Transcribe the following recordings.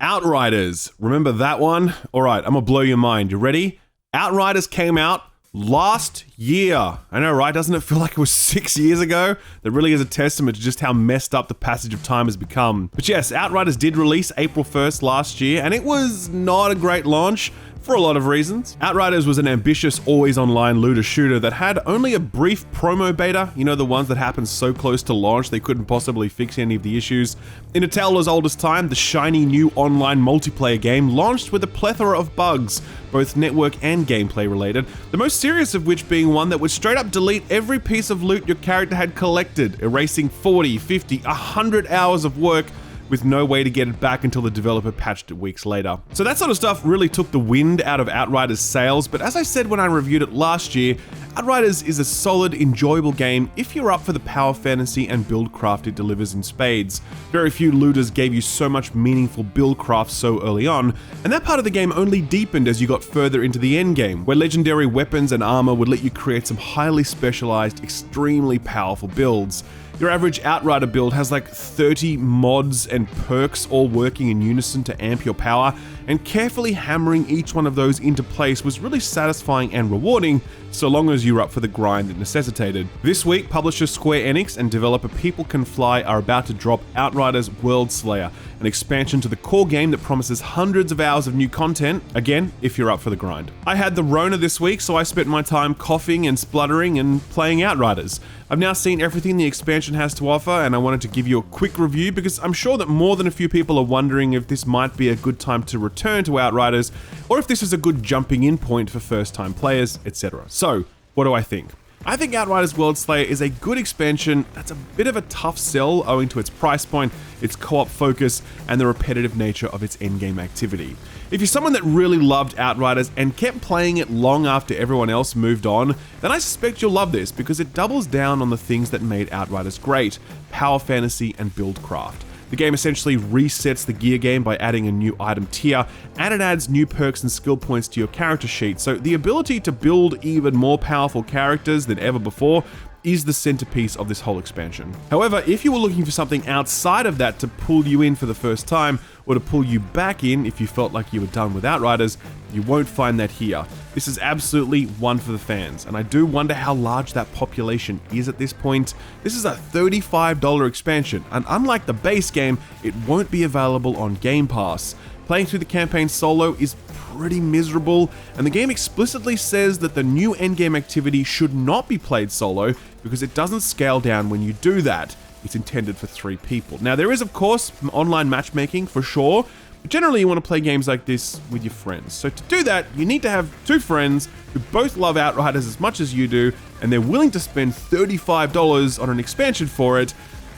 Outriders. Remember that one? All right, I'm gonna blow your mind. You ready? Outriders came out last year. I know, right? Doesn't it feel like it was 6 years ago? That really is a testament to just how messed up the passage of time has become. But yes, Outriders did release April 1st last year, and it was not a great launch for a lot of reasons. Outriders was an ambitious, always online looter shooter that had only a brief promo beta, you know, the ones that happened so close to launch they couldn't possibly fix any of the issues. In a tale as old as time, the shiny new online multiplayer game launched with a plethora of bugs, both network and gameplay related, the most serious of which being one that would straight up delete every piece of loot your character had collected, erasing 40, 50, 100 hours of work with no way to get it back until the developer patched it weeks later. So that sort of stuff really took the wind out of Outriders' sails, but as I said when I reviewed it last year, Outriders is a solid, enjoyable game if you're up for the power fantasy and buildcraft it delivers in spades. Very few looters gave you so much meaningful buildcraft so early on, and that part of the game only deepened as you got further into the endgame, where legendary weapons and armor would let you create some highly specialized, extremely powerful builds. Your average Outrider build has like 30 mods and perks all working in unison to amp your power, and carefully hammering each one of those into place was really satisfying and rewarding, so long as you're up for the grind it necessitated. This week, publisher Square Enix and developer People Can Fly are about to drop Outriders Worldslayer, an expansion to the core game that promises hundreds of hours of new content, again, if you're up for the grind. I had the Rona this week, so I spent my time coughing and spluttering and playing Outriders. I've now seen everything the expansion has to offer, and I wanted to give you a quick review because I'm sure that more than a few people are wondering if this might be a good time to return to Outriders, or if this is a good jumping in point for first-time players, etc. So, what do I think? I think Outriders Worldslayer is a good expansion that's a bit of a tough sell owing to its price point, its co-op focus, and the repetitive nature of its endgame activity. If you're someone that really loved Outriders and kept playing it long after everyone else moved on, then I suspect you'll love this because it doubles down on the things that made Outriders great: power fantasy and buildcraft. The game essentially resets the gear game by adding a new item tier, and it adds new perks and skill points to your character sheet, so the ability to build even more powerful characters than ever before is the centerpiece of this whole expansion. However, if you were looking for something outside of that to pull you in for the first time, or to pull you back in if you felt like you were done with Outriders, you won't find that here. This is absolutely one for the fans, and I do wonder how large that population is at this point. This is a $35 expansion, and unlike the base game, it won't be available on Game Pass. Playing through the campaign solo is pretty miserable, and the game explicitly says that the new endgame activity should not be played solo because it doesn't scale down when you do that. It's intended for 3 people. Now, there is, of course, online matchmaking for sure, but generally you want to play games like this with your friends. So to do that, you need to have 2 friends who both love Outriders as much as you do, and they're willing to spend $35 on an expansion for it.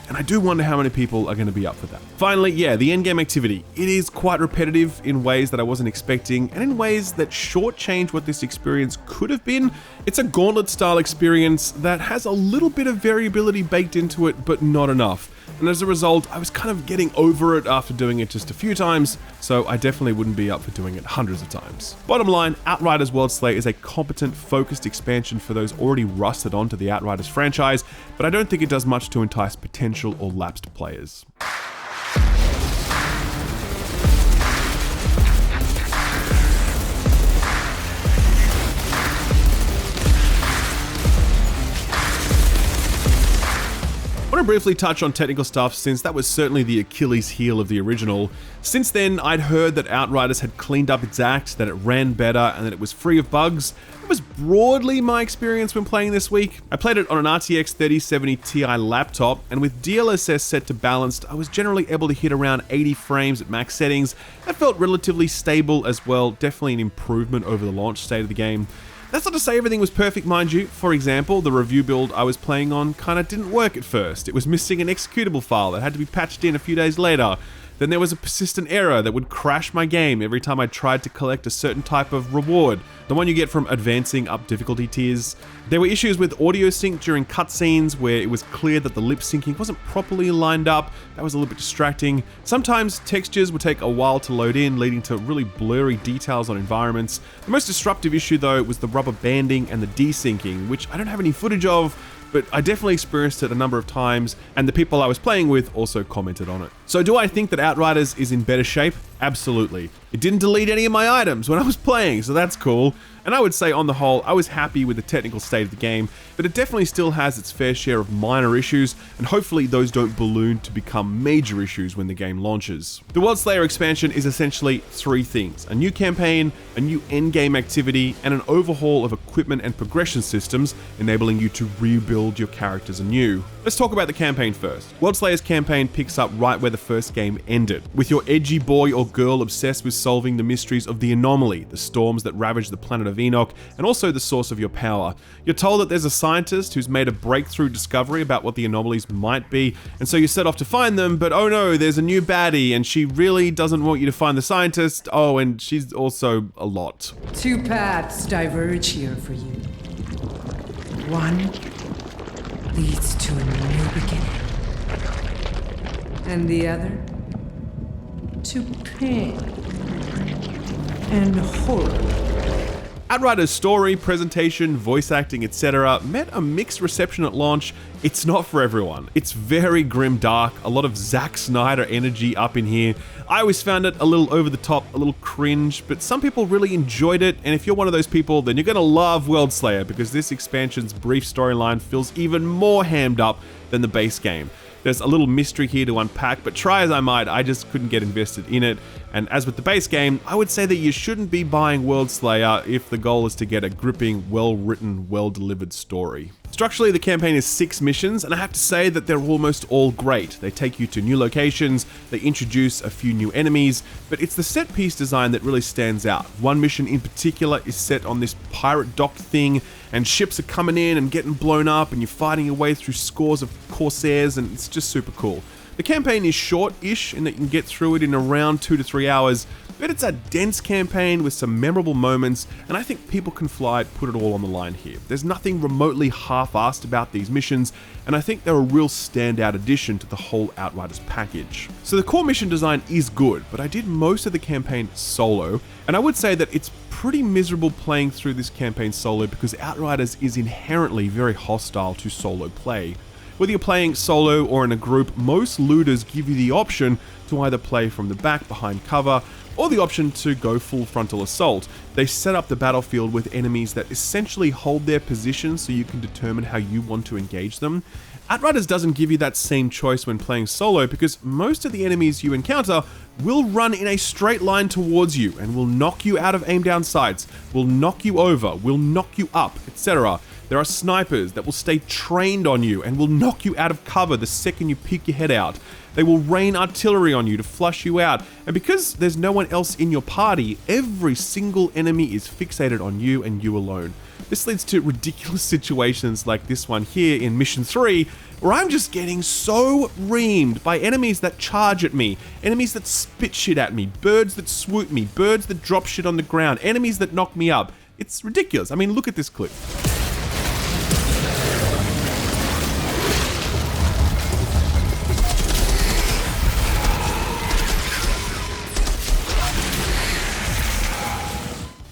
And I do wonder how many people are going to be up for that. Finally, yeah, the endgame activity. It is quite repetitive in ways that I wasn't expecting, and in ways that shortchange what this experience could have been. It's a gauntlet-style experience that has a little bit of variability baked into it, but not enough. And as a result, I was kind of getting over it after doing it just a few times, so I definitely wouldn't be up for doing it hundreds of times. Bottom line, Outriders Worldslayer is a competent, focused expansion for those already rusted onto the Outriders franchise, but I don't think it does much to entice potential or lapsed players. I want to briefly touch on technical stuff since that was certainly the Achilles heel of the original. Since then, I'd heard that Outriders had cleaned up its act, that it ran better, and that it was free of bugs. That was broadly my experience when playing this week. I played it on an RTX 3070 Ti laptop, and with DLSS set to balanced, I was generally able to hit around 80 frames at max settings. That felt relatively stable as well, definitely an improvement over the launch state of the game. That's not to say everything was perfect, mind you. For example, the review build I was playing on kinda didn't work at first. It was missing an executable file that had to be patched in a few days later. Then there was a persistent error that would crash my game every time I tried to collect a certain type of reward, the one you get from advancing up difficulty tiers. There were issues with audio sync during cutscenes where it was clear that the lip syncing wasn't properly lined up. That was a little bit distracting. Sometimes textures would take a while to load in, leading to really blurry details on environments. The most disruptive issue though was the rubber banding and the desyncing, which I don't have any footage of, but I definitely experienced it a number of times, and the people I was playing with also commented on it. So do I think that Outriders is in better shape? Absolutely. It didn't delete any of my items when I was playing, so that's cool. And I would say on the whole, I was happy with the technical state of the game, but it definitely still has its fair share of minor issues, and hopefully those don't balloon to become major issues when the game launches. The Worldslayer expansion is essentially three things: a new campaign, a new endgame activity, and an overhaul of equipment and progression systems, enabling you to rebuild your characters anew. Let's talk about the campaign first. Worldslayer's campaign picks up right where the first game ended, with your edgy boy or girl obsessed with solving the mysteries of the anomaly, the storms that ravage the planet of Enoch, and also the source of your power. You're told that there's a scientist who's made a breakthrough discovery about what the anomalies might be, and so you set off to find them, but oh no, there's a new baddie, and she really doesn't want you to find the scientist. Oh, and she's also a lot. Two paths diverge here for you. One leads to a new beginning, and the other to pain and horror. Outriders' story, presentation, voice acting, etc. met a mixed reception at launch. It's not for everyone. It's very grim dark, a lot of Zack Snyder energy up in here. I always found it a little over the top, a little cringe, but some people really enjoyed it, and if you're one of those people, then you're gonna love Worldslayer, because this expansion's brief storyline feels even more hammed up than the base game. There's a little mystery here to unpack, but try as I might, I just couldn't get invested in it. And as with the base game, I would say that you shouldn't be buying Worldslayer if the goal is to get a gripping, well-written, well-delivered story. Structurally, the campaign is 6 missions, and I have to say that they're almost all great. They take you to new locations, they introduce a few new enemies, but it's the set-piece design that really stands out. One mission in particular is set on this pirate dock thing, and ships are coming in and getting blown up, and you're fighting your way through scores of corsairs, and it's just super cool. The campaign is short-ish in that you can get through it in around 2 to 3 hours, but it's a dense campaign with some memorable moments, and I think People Can Fly put it all on the line here. There's nothing remotely half-assed about these missions, and I think they're a real standout addition to the whole Outriders package. So the core mission design is good, but I did most of the campaign solo, and I would say that it's pretty miserable playing through this campaign solo because Outriders is inherently very hostile to solo play. Whether you're playing solo or in a group, most looters give you the option to either play from the back behind cover, or the option to go full frontal assault. They set up the battlefield with enemies that essentially hold their position so you can determine how you want to engage them. Outriders doesn't give you that same choice when playing solo because most of the enemies you encounter will run in a straight line towards you and will knock you out of aim down sights, will knock you over, will knock you up, etc. There are snipers that will stay trained on you and will knock you out of cover the second you peek your head out. They will rain artillery on you to flush you out, and because there's no one else in your party, every single enemy is fixated on you and you alone. This leads to ridiculous situations like this one here in Mission 3, where I'm just getting so reamed by enemies that charge at me, enemies that spit shit at me, birds that swoop me, birds that drop shit on the ground, enemies that knock me up. It's ridiculous. I mean, look at this clip.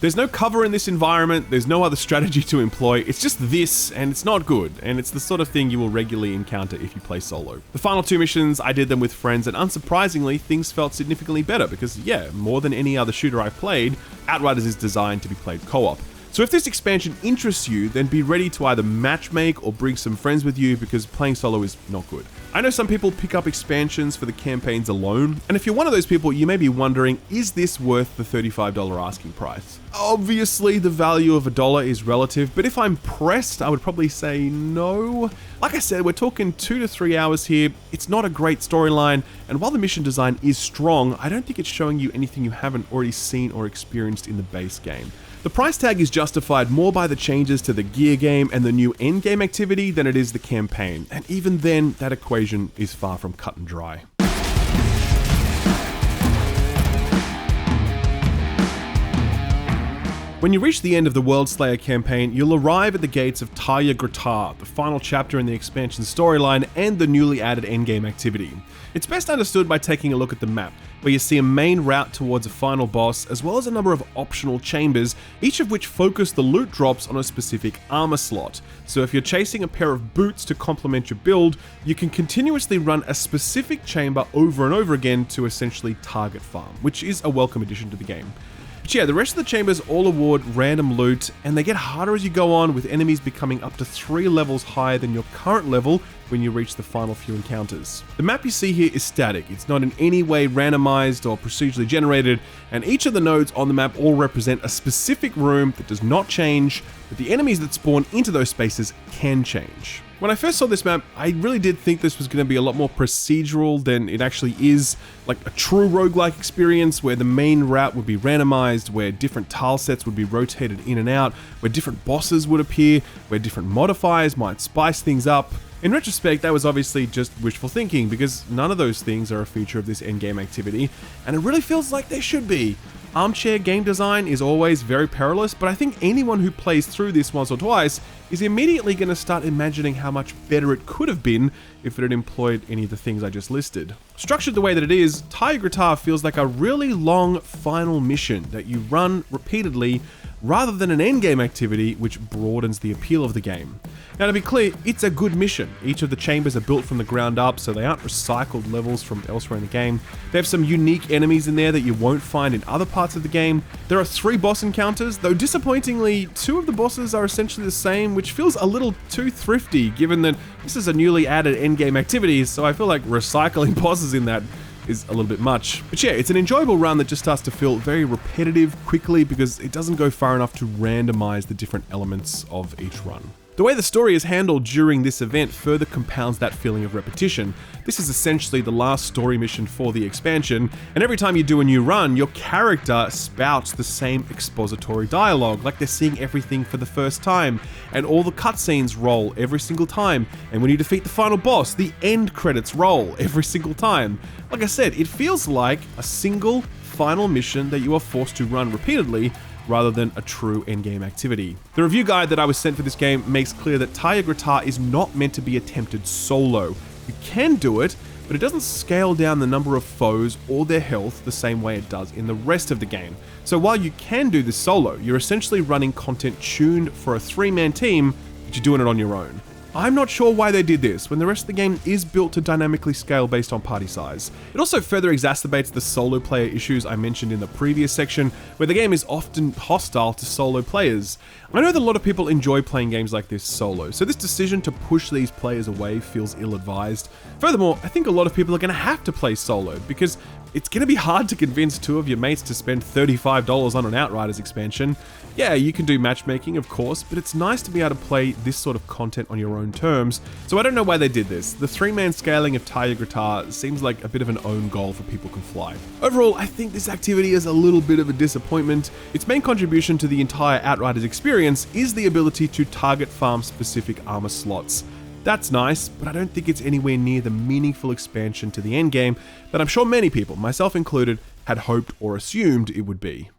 There's no cover in this environment, there's no other strategy to employ, it's just this, and it's not good, and it's the sort of thing you will regularly encounter if you play solo. The final 2 missions, I did them with friends, and unsurprisingly, things felt significantly better, because yeah, more than any other shooter I've played, Outriders is designed to be played co-op. So if this expansion interests you, then be ready to either matchmake or bring some friends with you because playing solo is not good. I know some people pick up expansions for the campaigns alone, and if you're one of those people, you may be wondering, is this worth the $35 asking price? Obviously, the value of $1 is relative, but if I'm pressed, I would probably say no. Like I said, we're talking 2 to 3 hours here, it's not a great storyline, and while the mission design is strong, I don't think it's showing you anything you haven't already seen or experienced in the base game. The price tag is justified more by the changes to the gear game and the new endgame activity than it is the campaign, and even then, that equation is far from cut and dry. When you reach the end of the Worldslayer campaign, you'll arrive at the gates of Tarja Grottar, the final chapter in the expansion storyline and the newly added endgame activity. It's best understood by taking a look at the map. where you see a main route towards a final boss, as well as a number of optional chambers, each of which focus the loot drops on a specific armor slot. So if you're chasing a pair of boots to complement your build, you can continuously run a specific chamber over and over again to essentially target farm, which is a welcome addition to the game. But yeah, the rest of the chambers all award random loot, and they get harder as you go on, with enemies becoming up to 3 levels higher than your current level when you reach the final few encounters. The map you see here is static. It's not in any way randomized or procedurally generated, and each of the nodes on the map all represent a specific room that does not change, but the enemies that spawn into those spaces can change. When I first saw this map, I really did think this was going to be a lot more procedural than it actually is, like a true roguelike experience where the main route would be randomized, where different tile sets would be rotated in and out, where different bosses would appear, where different modifiers might spice things up. In retrospect, that was obviously just wishful thinking, because none of those things are a feature of this endgame activity, and it really feels like they should be. Armchair game design is always very perilous, but I think anyone who plays through this once or twice is immediately going to start imagining how much better it could have been if it had employed any of the things I just listed. Structured the way that it is, Tie Your Guitar feels like a really long final mission that you run repeatedly, rather than an endgame activity which broadens the appeal of the game. Now, to be clear, it's a good mission. Each of the chambers are built from the ground up, so they aren't recycled levels from elsewhere in the game. They have some unique enemies in there that you won't find in other parts of the game. There are 3 boss encounters, though disappointingly, 2 of the bosses are essentially the same, which feels a little too thrifty given that this is a newly added endgame activity, so I feel like recycling bosses in that is a little bit much. But yeah, it's an enjoyable run that just starts to feel very repetitive quickly because it doesn't go far enough to randomize the different elements of each run. The way the story is handled during this event further compounds that feeling of repetition. This is essentially the last story mission for the expansion, and every time you do a new run, your character spouts the same expository dialogue, like they're seeing everything for the first time, and all the cutscenes roll every single time, and when you defeat the final boss, the end credits roll every single time. Like I said, it feels like a single final mission that you are forced to run repeatedly, rather than a true endgame activity. The review guide that I was sent for this game makes clear that Tie Your Guitar is not meant to be attempted solo. You can do it, but it doesn't scale down the number of foes or their health the same way it does in the rest of the game. So while you can do this solo, you're essentially running content tuned for a 3-man team, but you're doing it on your own. I'm not sure why they did this, when the rest of the game is built to dynamically scale based on party size. It also further exacerbates the solo player issues I mentioned in the previous section, where the game is often hostile to solo players. I know that a lot of people enjoy playing games like this solo, so this decision to push these players away feels ill-advised. Furthermore, I think a lot of people are going to have to play solo, because it's going to be hard to convince 2 of your mates to spend $35 on an Outriders expansion. Yeah, you can do matchmaking, of course, but it's nice to be able to play this sort of content on your own terms, so I don't know why they did this. The 3-man scaling of Tie Your Guitar seems like a bit of an own goal for People Can Fly. Overall, I think this activity is a little bit of a disappointment. Its main contribution to the entire Outriders experience is the ability to target farm specific armor slots. That's nice, but I don't think it's anywhere near the meaningful expansion to the endgame that I'm sure many people, myself included, had hoped or assumed it would be.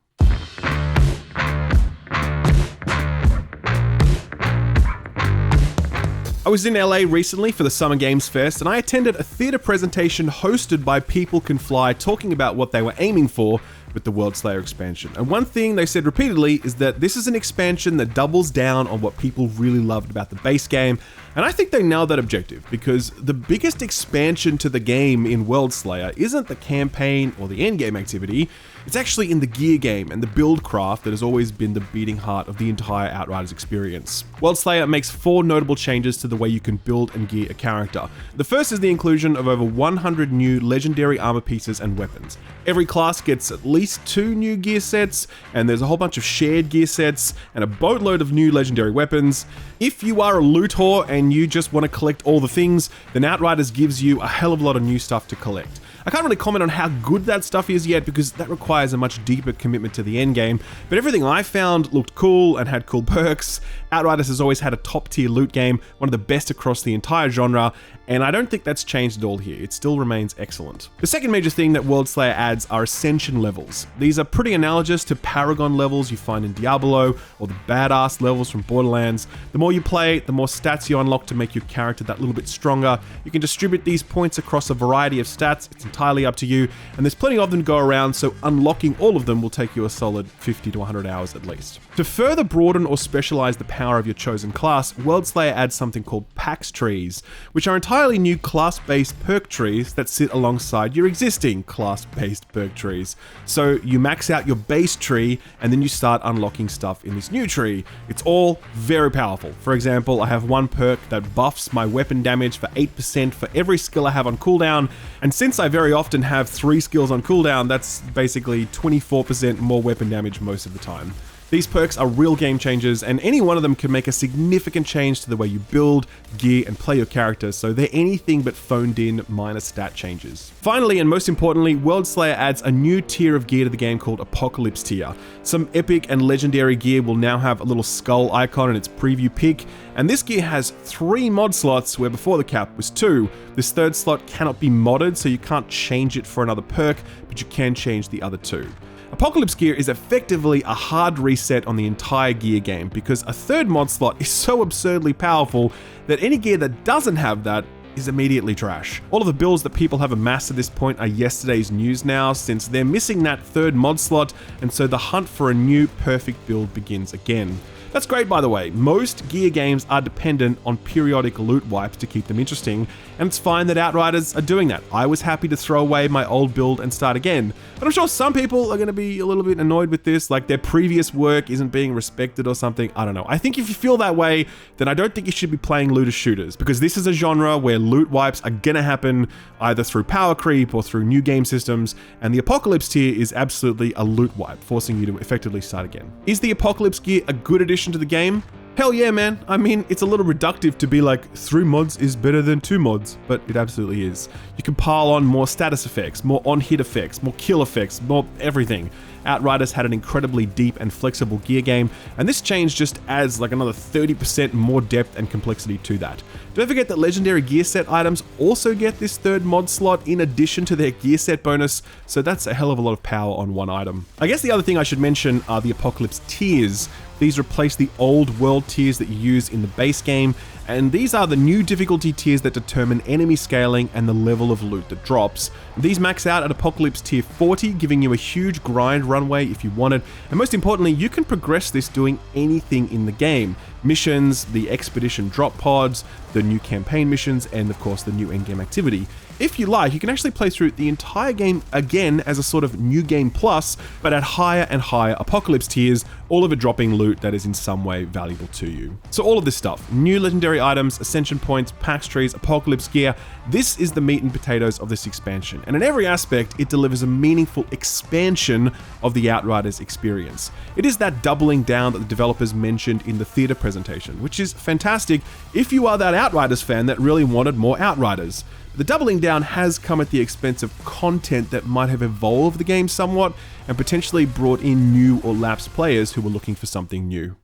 I was in LA recently for the Summer Games Fest, and I attended a theatre presentation hosted by People Can Fly talking about what they were aiming for with the Worldslayer expansion. And one thing they said repeatedly is that this is an expansion that doubles down on what people really loved about the base game, and I think they nailed that objective, because the biggest expansion to the game in Worldslayer isn't the campaign or the endgame activity, it's actually in the gear game and the build craft that has always been the beating heart of the entire Outriders experience. Worldslayer makes 4 notable changes to the way you can build and gear a character. The first is the inclusion of over 100 new legendary armor pieces and weapons. Every class gets at least 2 new gear sets, and there's a whole bunch of shared gear sets, and a boatload of new legendary weapons. If you are a loot whore and you just want to collect all the things, then Outriders gives you a hell of a lot of new stuff to collect. I can't really comment on how good that stuff is yet because that requires a much deeper commitment to the endgame, but everything I found looked cool and had cool perks. Outriders has always had a top tier loot game, one of the best across the entire genre, and I don't think that's changed at all here. It still remains excellent. The second major thing that Worldslayer adds are ascension levels. These are pretty analogous to Paragon levels you find in Diablo or the badass levels from Borderlands. The more you play, the more stats you unlock to make your character that little bit stronger. You can distribute these points across a variety of stats. It's entirely up to you, and there's plenty of them to go around, so unlocking all of them will take you a solid 50 to 100 hours at least. To further broaden or specialize the power of your chosen class, Worldslayer adds something called PAX trees, which are entirely new class-based perk trees that sit alongside your existing class-based perk trees. So you max out your base tree, and then you start unlocking stuff in this new tree. It's all very powerful. For example, I have one perk that buffs my weapon damage for 8% for every skill I have on cooldown, and since I very often have 3 skills on cooldown, that's basically 24% more weapon damage most of the time. These perks are real game changers, and any one of them can make a significant change to the way you build, gear, and play your character, so they're anything but phoned in minor stat changes. Finally, and most importantly, Worldslayer adds a new tier of gear to the game called Apocalypse tier. Some epic and legendary gear will now have a little skull icon in its preview pic, and this gear has 3 mod slots where before the cap was 2. This third slot cannot be modded, so you can't change it for another perk, but you can change the other 2. Apocalypse gear is effectively a hard reset on the entire gear game because a third mod slot is so absurdly powerful that any gear that doesn't have that is immediately trash. All of the builds that people have amassed at this point are yesterday's news now, since they're missing that third mod slot, and so the hunt for a new perfect build begins again. That's great, by the way. Most gear games are dependent on periodic loot wipes to keep them interesting, and it's fine that Outriders are doing that. I was happy to throw away my old build and start again, but I'm sure some people are going to be a little bit annoyed with this, like their previous work isn't being respected or something. I don't know. I think if you feel that way, then I don't think you should be playing looter shooters, because this is a genre where loot wipes are going to happen either through power creep or through new game systems, and the Apocalypse tier is absolutely a loot wipe, forcing you to effectively start again. Is the Apocalypse gear a good addition to the game? Hell yeah, man. I mean, it's a little reductive to be like 3 mods is better than 2 mods, but it absolutely is. You can pile on more status effects, more on-hit effects, more kill effects, more everything. Outriders had an incredibly deep and flexible gear game, and this change just adds like another 30% more depth and complexity to that. Don't forget that legendary gear set items also get this third mod slot in addition to their gear set bonus, so that's a hell of a lot of power on one item. I guess the other thing I should mention are the Apocalypse tiers. These replace the old world tiers that you use in the base game, and these are the new difficulty tiers that determine enemy scaling and the level of loot that drops. These max out at Apocalypse tier 40, giving you a huge grind runway if you want it, and most importantly, you can progress this doing anything in the game. Missions, the expedition drop pods, the new campaign missions, and of course the new endgame activity. If you like, you can actually play through the entire game again as a sort of new game plus, but at higher and higher Apocalypse tiers, all of it dropping loot that is in some way valuable to you. So all of this stuff, new legendary items, ascension points, PAX trees, Apocalypse gear, this is the meat and potatoes of this expansion. And in every aspect, it delivers a meaningful expansion of the Outriders experience. It is that doubling down that the developers mentioned in the theater presentation, which is fantastic if you are that Outriders fan that really wanted more Outriders. The doubling down has come at the expense of content that might have evolved the game somewhat and potentially brought in new or lapsed players who were looking for something new.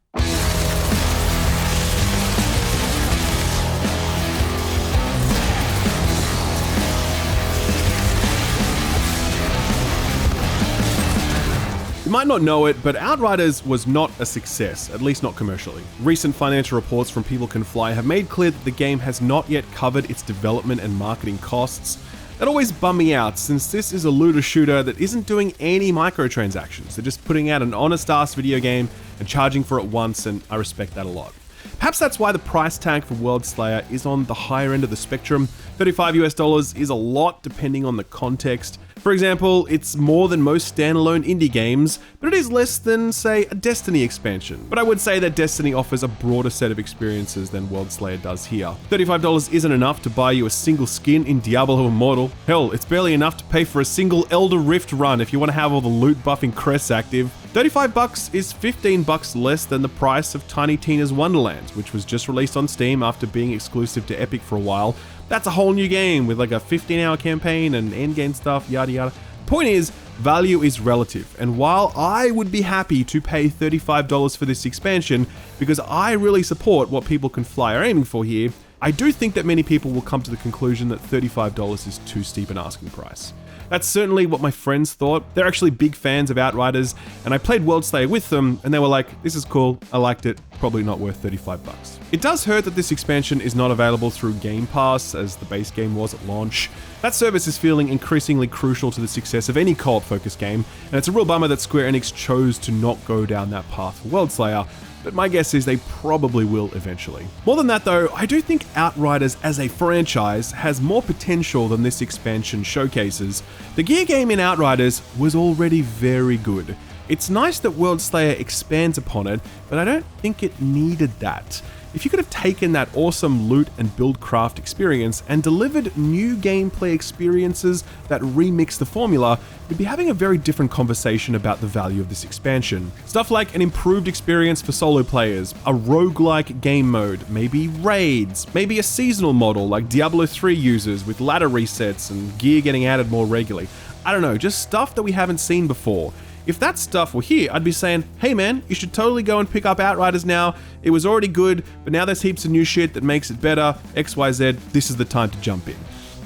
You might not know it, but Outriders was not a success, at least not commercially. Recent financial reports from People Can Fly have made clear that the game has not yet covered its development and marketing costs. That always bummed me out, since this is a looter shooter that isn't doing any microtransactions. They're just putting out an honest-ass video game and charging for it once, and I respect that a lot. Perhaps that's why the price tag for Worldslayer is on the higher end of the spectrum. $35 is a lot depending on the context. For example, it's more than most standalone indie games, but it is less than, say, a Destiny expansion. But I would say that Destiny offers a broader set of experiences than Worldslayer does here. $35 isn't enough to buy you a single skin in Diablo Immortal. Hell, it's barely enough to pay for a single Elder Rift run if you want to have all the loot buffing crests active. $35 is $15 less than the price of Tiny Tina's Wonderlands, which was just released on Steam after being exclusive to Epic for a while. That's a whole new game with like a 15-hour campaign and endgame stuff, yada yada. Point is, value is relative, and while I would be happy to pay $35 for this expansion because I really support what People Can Fly are aiming for here, I do think that many people will come to the conclusion that $35 is too steep an asking price. That's certainly what my friends thought. They're actually big fans of Outriders, and I played Worldslayer with them, and they were like, this is cool, I liked it, probably not worth $35. It does hurt that this expansion is not available through Game Pass, as the base game was at launch. That service is feeling increasingly crucial to the success of any co-op-focused game, and it's a real bummer that Square Enix chose to not go down that path for Worldslayer, but my guess is they probably will eventually. More than that though, I do think Outriders as a franchise has more potential than this expansion showcases. The gear game in Outriders was already very good. It's nice that Worldslayer expands upon it, but I don't think it needed that. If you could have taken that awesome loot and buildcraft experience and delivered new gameplay experiences that remix the formula, we'd be having a very different conversation about the value of this expansion. Stuff like an improved experience for solo players, a roguelike game mode, maybe raids, maybe a seasonal model like Diablo 3 uses with ladder resets and gear getting added more regularly. I don't know, just stuff that we haven't seen before. If that stuff were here, I'd be saying, hey man, you should totally go and pick up Outriders now. It was already good, but now there's heaps of new shit that makes it better, XYZ, this is the time to jump in.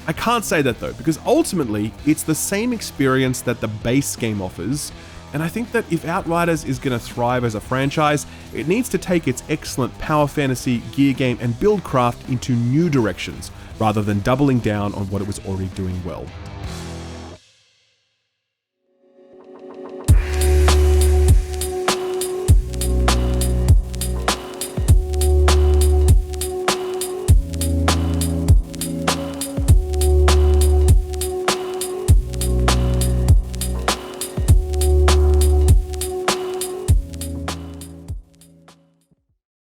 I can't say that though, because ultimately, it's the same experience that the base game offers, and I think that if Outriders is going to thrive as a franchise, it needs to take its excellent power fantasy, gear game, and buildcraft into new directions, rather than doubling down on what it was already doing well.